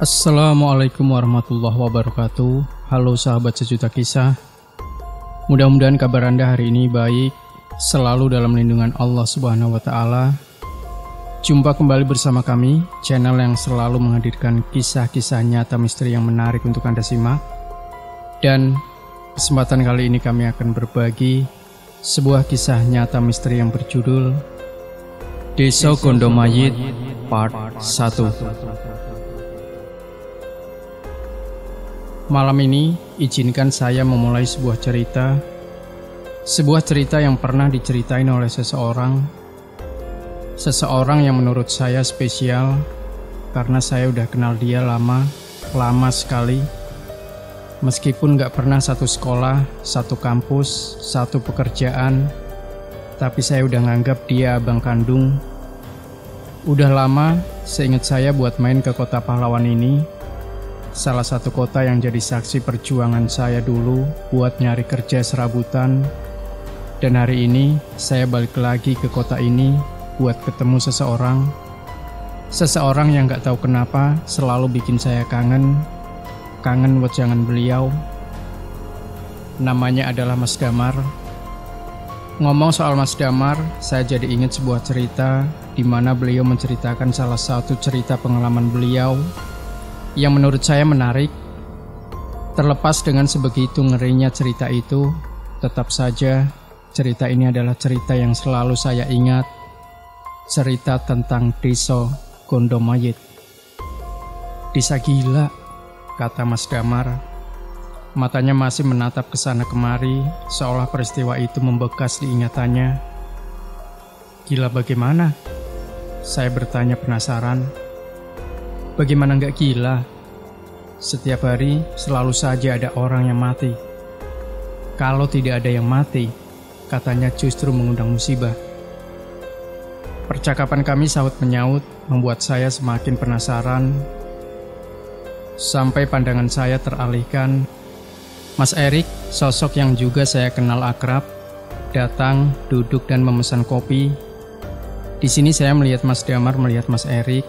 Assalamualaikum warahmatullahi wabarakatuh. Halo sahabat sejuta kisah. Mudah-mudahan kabar Anda hari ini baik, selalu dalam lindungan Allah Subhanahu wa Ta'ala. Jumpa kembali bersama kami, channel yang selalu menghadirkan kisah-kisah nyata misteri yang menarik untuk Anda simak. Dan kesempatan kali ini kami akan berbagi sebuah kisah nyata misteri yang berjudul Desa Gondomayit Part 1. Malam ini, izinkan saya memulai sebuah cerita yang pernah diceritain oleh seseorang yang menurut saya spesial karena saya udah kenal dia lama sekali. Meskipun gak pernah satu sekolah, satu kampus, satu pekerjaan, tapi saya udah nganggap dia abang kandung. Udah lama, seingat saya buat main ke kota pahlawan ini, salah satu kota yang jadi saksi perjuangan saya dulu buat nyari kerja serabutan. Dan hari ini saya balik lagi ke kota ini buat ketemu seseorang yang gak tahu kenapa selalu bikin saya kangen wejangan beliau. Namanya adalah Mas Damar. Ngomong soal Mas Damar, saya jadi ingat sebuah cerita di mana beliau menceritakan salah satu cerita pengalaman beliau yang menurut saya menarik. Terlepas dengan sebegitu ngerinya cerita itu, tetap saja cerita ini adalah cerita yang selalu saya ingat. Cerita tentang Desa Gondomayit. Desa gila, kata Mas Damar. Matanya masih menatap ke sana kemari, seolah peristiwa itu membekas di ingatannya. Gila bagaimana? Saya bertanya penasaran. Bagaimana nggak gila? Setiap hari selalu saja ada orang yang mati. Kalau tidak ada yang mati, katanya justru mengundang musibah. Percakapan kami sahut menyaut membuat saya semakin penasaran. Sampai pandangan saya teralihkan. Mas Erik, sosok yang juga saya kenal akrab, datang, duduk dan memesan kopi. Di sini saya melihat Mas Damar melihat Mas Erik.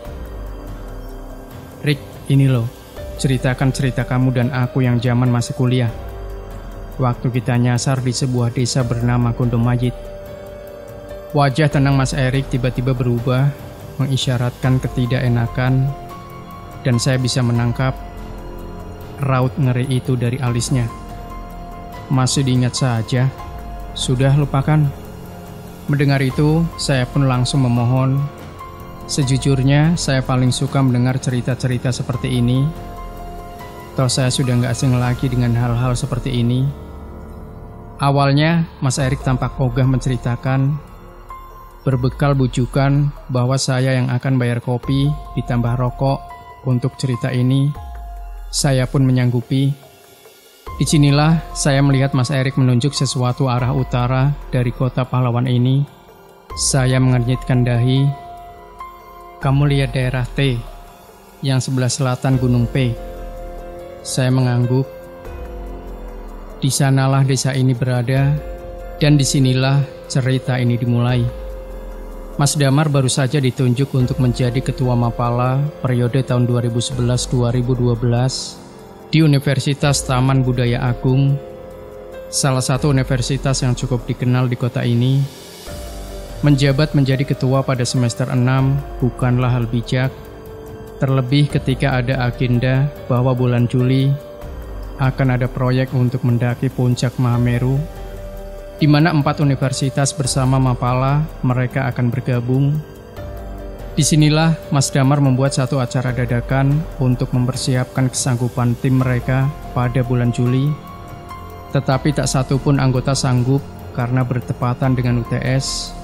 Rik, ini loh, ceritakan cerita kamu dan aku yang zaman masih kuliah. Waktu kita nyasar di sebuah desa bernama Gondomayit. Wajah tenang Mas Erik tiba-tiba berubah, mengisyaratkan ketidakenakan, dan saya bisa menangkap raut ngeri itu dari alisnya. Masih diingat saja, sudah lupakan. Mendengar itu, saya pun langsung memohon. Sejujurnya, saya paling suka mendengar cerita-cerita seperti ini. Toh saya sudah gak asing lagi dengan hal-hal seperti ini. Awalnya, Mas Erik tampak ogah menceritakan, berbekal bujukan bahwa saya yang akan bayar kopi ditambah rokok untuk cerita ini. Saya pun menyanggupi. Disinilah saya melihat Mas Erik menunjuk sesuatu arah utara dari kota pahlawan ini. Saya mengernyitkan dahi. Kamu lihat daerah T, yang sebelah selatan Gunung P. Saya mengangguk. Di sanalah desa ini berada, dan disinilah cerita ini dimulai. Mas Damar baru saja ditunjuk untuk menjadi Ketua Mapala periode tahun 2011-2012 di Universitas Taman Budaya Agung, salah satu universitas yang cukup dikenal di kota ini. Menjabat menjadi ketua pada semester 6 bukanlah hal bijak, terlebih ketika ada agenda bahwa bulan Juli akan ada proyek untuk mendaki puncak Mahameru, di mana 4 universitas bersama Mapala mereka akan bergabung. Disinilah Mas Damar membuat satu acara dadakan untuk mempersiapkan kesanggupan tim mereka pada bulan Juli. Tetapi tak satu pun anggota sanggup karena bertepatan dengan UTS.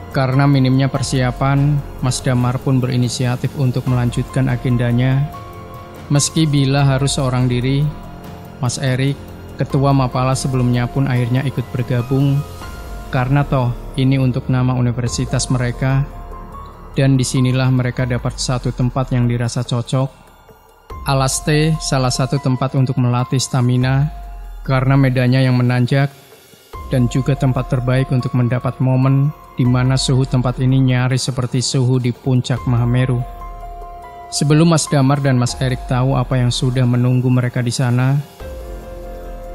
Karena minimnya persiapan, Mas Damar pun berinisiatif untuk melanjutkan agendanya. Meski bila harus seorang diri, Mas Erik, Ketua Mapala sebelumnya pun akhirnya ikut bergabung. Karena toh ini untuk nama universitas mereka. Dan disinilah mereka dapat satu tempat yang dirasa cocok. Alas T, salah satu tempat untuk melatih stamina, karena medannya yang menanjak, dan juga tempat terbaik untuk mendapat momen di mana suhu tempat ini nyaris seperti suhu di puncak Mahameru. Sebelum Mas Damar dan Mas Erik tahu apa yang sudah menunggu mereka di sana,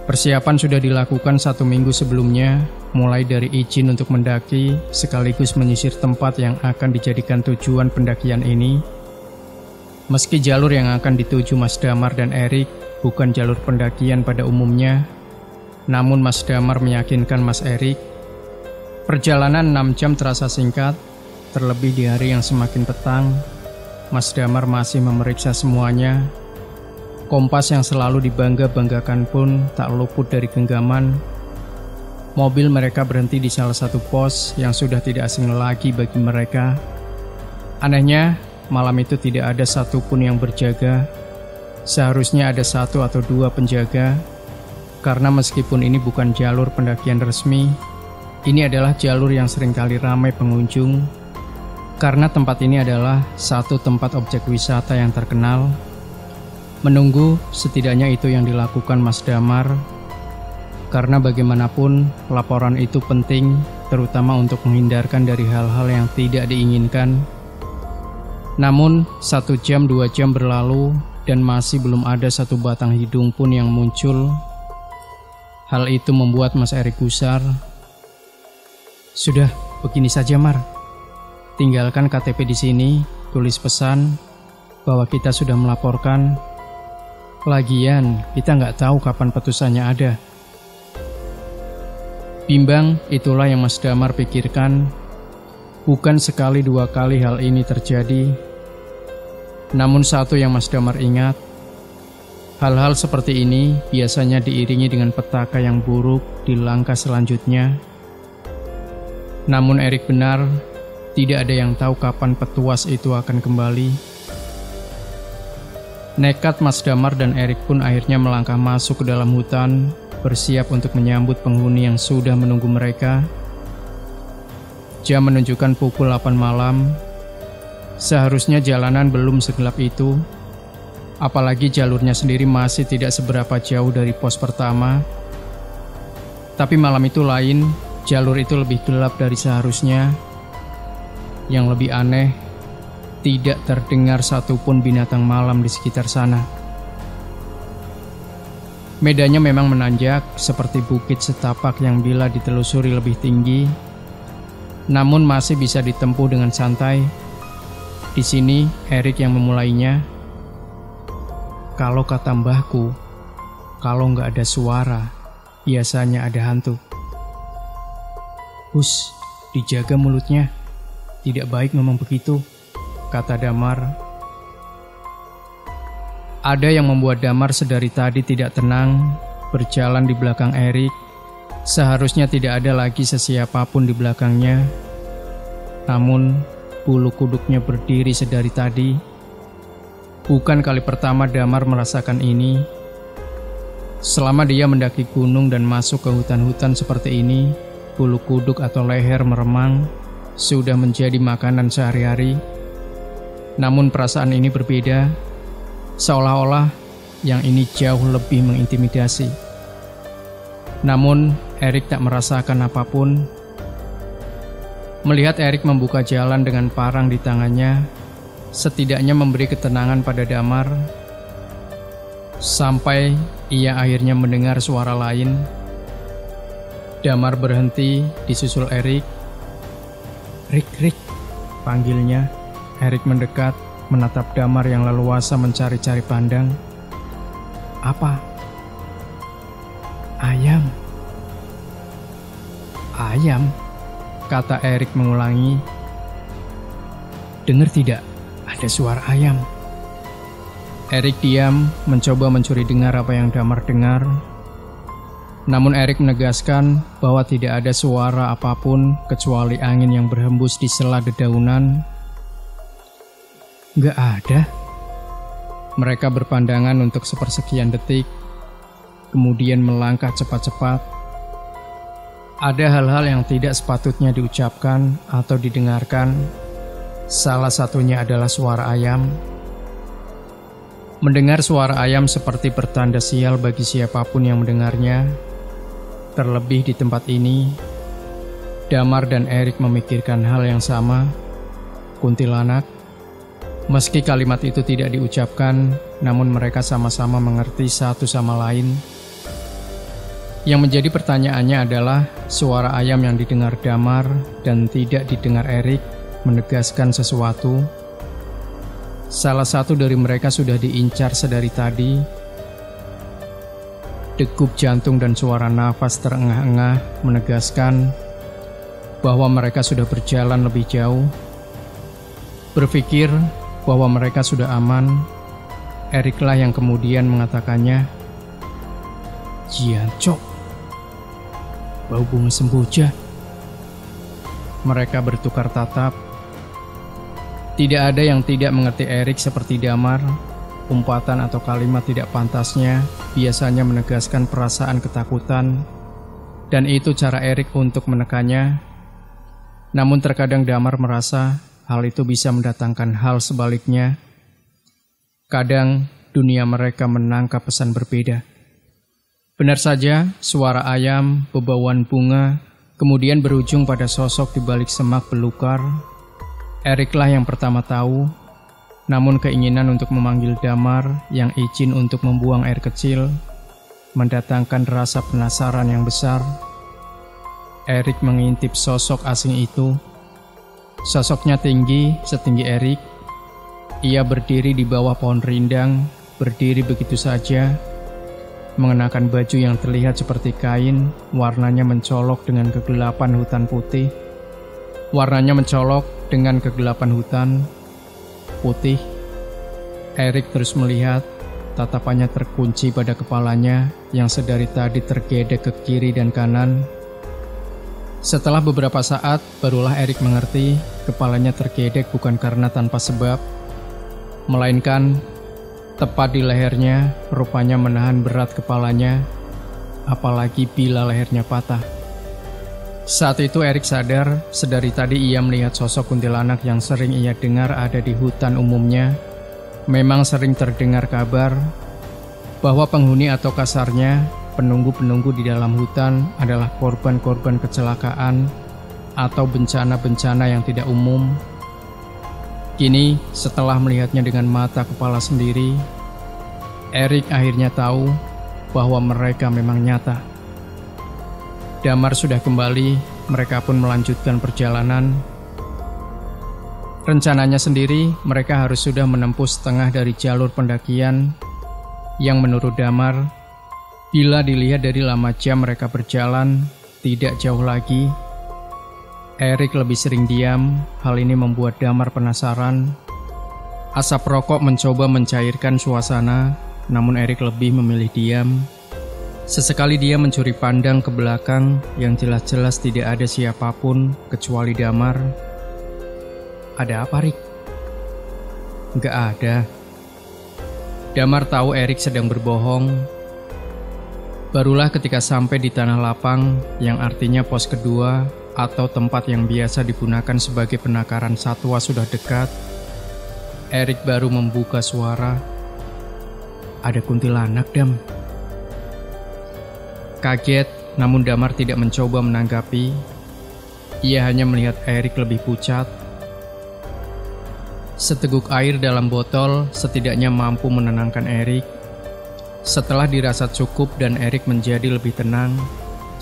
persiapan sudah dilakukan 1 minggu sebelumnya, mulai dari izin untuk mendaki sekaligus menyisir tempat yang akan dijadikan tujuan pendakian ini. Meski jalur yang akan dituju Mas Damar dan Erik bukan jalur pendakian pada umumnya, namun Mas Damar meyakinkan Mas Erik, perjalanan 6 jam terasa singkat, terlebih di hari yang semakin petang. Mas Damar masih memeriksa semuanya. Kompas yang selalu dibangga-banggakan pun tak luput dari genggaman. Mobil mereka berhenti di salah satu pos yang sudah tidak asing lagi bagi mereka. Anehnya, malam itu tidak ada satupun yang berjaga. Seharusnya ada 1 atau 2 penjaga, karena meskipun ini bukan jalur pendakian resmi, ini adalah jalur yang seringkali ramai pengunjung, karena tempat ini adalah satu tempat objek wisata yang terkenal. Menunggu, setidaknya itu yang dilakukan Mas Damar, karena bagaimanapun laporan itu penting, terutama untuk menghindarkan dari hal-hal yang tidak diinginkan. Namun 1 jam 2 jam berlalu dan masih belum ada satu batang hidung pun yang muncul. Hal itu membuat Mas Erik gusar. Sudah, begini saja Mar. Tinggalkan KTP di sini, tulis pesan bahwa kita sudah melaporkan. Lagian, kita nggak tahu kapan petusannya ada. Bimbang, itulah yang Mas Damar pikirkan. Bukan sekali 2 kali hal ini terjadi. Namun satu yang Mas Damar ingat, hal-hal seperti ini biasanya diiringi dengan petaka yang buruk di langkah selanjutnya. Namun Erik benar, tidak ada yang tahu kapan petuas itu akan kembali. Nekat Mas Damar dan Erik pun akhirnya melangkah masuk ke dalam hutan, bersiap untuk menyambut penghuni yang sudah menunggu mereka. Jam menunjukkan pukul 8 malam. Seharusnya jalanan belum segelap itu, apalagi jalurnya sendiri masih tidak seberapa jauh dari pos pertama. Tapi malam itu lain, jalur itu lebih gelap dari seharusnya. Yang lebih aneh, tidak terdengar satupun binatang malam di sekitar sana. Medannya memang menanjak, seperti bukit setapak yang bila ditelusuri lebih tinggi, namun masih bisa ditempuh dengan santai. Di sini, Erik yang memulainya. Kalau kata mbahku, kalau nggak ada suara, biasanya ada hantu. Hus, dijaga mulutnya. Tidak baik ngomong begitu, kata Damar. Ada yang membuat Damar sedari tadi tidak tenang, berjalan di belakang Erik. Seharusnya tidak ada lagi sesiapapun di belakangnya. Namun, bulu kuduknya berdiri sedari tadi. Bukan kali pertama Damar merasakan ini. Selama dia mendaki gunung dan masuk ke hutan-hutan seperti ini, bulu kuduk atau leher meremang sudah menjadi makanan sehari-hari. Namun perasaan ini berbeda, seolah-olah yang ini jauh lebih mengintimidasi. Namun Erik tak merasakan apapun. Melihat Erik membuka jalan dengan parang di tangannya, setidaknya memberi ketenangan pada Damar. Sampai ia akhirnya mendengar suara lain. Damar berhenti disusul Erik. Rik, panggilnya. Erik mendekat, menatap Damar yang leluasa mencari-cari pandang. Apa? Ayam. Ayam, kata Erik mengulangi. Dengar tidak? Ada suara ayam. Erik diam, mencoba mencuri dengar apa yang Damar dengar. Namun Erik menegaskan bahwa tidak ada suara apapun kecuali angin yang berhembus di sela dedaunan. Gak ada. Mereka berpandangan untuk sepersekian detik, kemudian melangkah cepat-cepat. Ada hal-hal yang tidak sepatutnya diucapkan atau didengarkan. Salah satunya adalah suara ayam. Mendengar suara ayam seperti pertanda sial bagi siapapun yang mendengarnya. Terlebih di tempat ini, Damar dan Erik memikirkan hal yang sama. Kuntilanak. Meski kalimat itu tidak diucapkan, namun mereka sama-sama mengerti satu sama lain. Yang menjadi pertanyaannya adalah suara ayam yang didengar Damar dan tidak didengar Erik menegaskan sesuatu. Salah satu dari mereka sudah diincar sedari tadi. Degup jantung dan suara nafas terengah-engah menegaskan bahwa mereka sudah berjalan lebih jauh. Berpikir bahwa mereka sudah aman, Eriklah yang kemudian mengatakannya, "Jiancok, bau bunga semboja." Mereka bertukar tatap. Tidak ada yang tidak mengerti Erik seperti Damar. Umpatan atau kalimat tidak pantasnya biasanya menegaskan perasaan ketakutan, dan itu cara Erik untuk menekannya. Namun terkadang Damar merasa hal itu bisa mendatangkan hal sebaliknya. Kadang dunia mereka menangkap pesan berbeda. Benar saja, suara ayam, bebauan bunga, kemudian berujung pada sosok di balik semak belukar. Eriklah yang pertama tahu. Namun keinginan untuk memanggil Damar yang izin untuk membuang air kecil mendatangkan rasa penasaran yang besar. Erik mengintip sosok asing itu. Sosoknya tinggi, setinggi Erik. Ia berdiri di bawah pohon rindang, berdiri begitu saja, mengenakan baju yang terlihat seperti kain, warnanya mencolok dengan kegelapan hutan putih. Warnanya mencolok dengan kegelapan hutan putih. Erik terus melihat, tatapannya terkunci pada kepalanya yang sedari tadi tergedek ke kiri dan kanan. Setelah beberapa saat, barulah Erik mengerti kepalanya tergedek bukan karena tanpa sebab, melainkan tepat di lehernya rupanya menahan berat kepalanya, apalagi bila lehernya patah. Saat itu Erik sadar, sedari tadi ia melihat sosok kuntilanak yang sering ia dengar ada di hutan umumnya. Memang sering terdengar kabar bahwa penghuni atau kasarnya penunggu-penunggu di dalam hutan adalah korban-korban kecelakaan atau bencana-bencana yang tidak umum. Kini, setelah melihatnya dengan mata kepala sendiri, Erik akhirnya tahu bahwa mereka memang nyata. Damar sudah kembali, mereka pun melanjutkan perjalanan. Rencananya sendiri, mereka harus sudah menempuh setengah dari jalur pendakian yang menurut Damar, bila dilihat dari lama jam mereka berjalan, tidak jauh lagi. Erik lebih sering diam, hal ini membuat Damar penasaran. Asap rokok mencoba mencairkan suasana, namun Erik lebih memilih diam. Sesekali dia mencuri pandang ke belakang yang jelas-jelas tidak ada siapapun kecuali Damar. "Ada apa, Rik?" "Nggak ada." Damar tahu Erik sedang berbohong. Barulah ketika sampai di tanah lapang yang artinya pos kedua atau tempat yang biasa digunakan sebagai penakaran satwa sudah dekat, Erik baru membuka suara. "Ada kuntilanak, Dam." Kaget, namun Damar tidak mencoba menanggapi. Ia hanya melihat Erik lebih pucat. Seteguk air dalam botol setidaknya mampu menenangkan Erik. Setelah dirasa cukup dan Erik menjadi lebih tenang,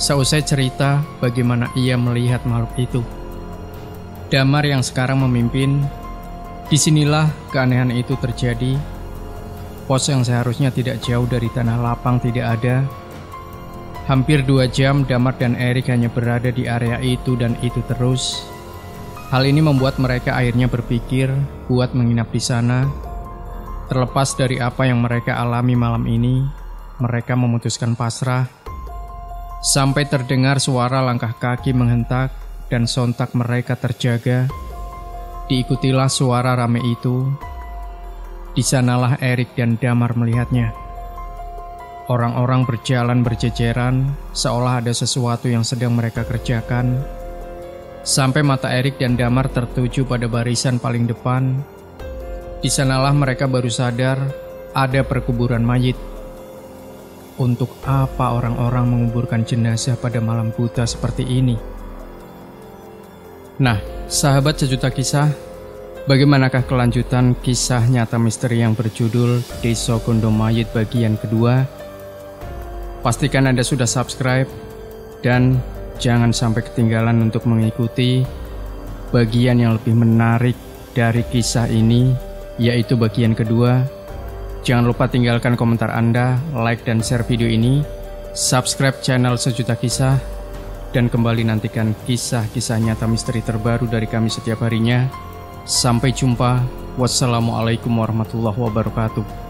seusai cerita bagaimana ia melihat makhluk itu. Damar yang sekarang memimpin. Disinilah keanehan itu terjadi. Pos yang seharusnya tidak jauh dari tanah lapang tidak ada. Hampir 2 jam Damar dan Erik hanya berada di area itu dan itu terus. Hal ini membuat mereka akhirnya berpikir buat menginap di sana. Terlepas dari apa yang mereka alami malam ini, mereka memutuskan pasrah. Sampai terdengar suara langkah kaki menghentak dan sontak mereka terjaga. Diikutilah suara rame itu. Di sanalah Erik dan Damar melihatnya. Orang-orang berjalan berjejeran, seolah ada sesuatu yang sedang mereka kerjakan. Sampai mata Erik dan Damar tertuju pada barisan paling depan. Di sanalah mereka baru sadar ada perkuburan mayit. Untuk apa orang-orang menguburkan jenazah pada malam buta seperti ini? Nah, sahabat sejuta kisah, Bagaimanakah kelanjutan kisah nyata misteri yang berjudul Desa Gondomayit bagian kedua? Pastikan Anda sudah subscribe dan jangan sampai ketinggalan untuk mengikuti bagian yang lebih menarik dari kisah ini, yaitu bagian kedua. Jangan lupa tinggalkan komentar Anda, like dan share video ini, subscribe channel Sejuta Kisah, dan kembali nantikan kisah-kisah nyata misteri terbaru dari kami setiap harinya. Sampai jumpa. Wassalamualaikum warahmatullahi wabarakatuh.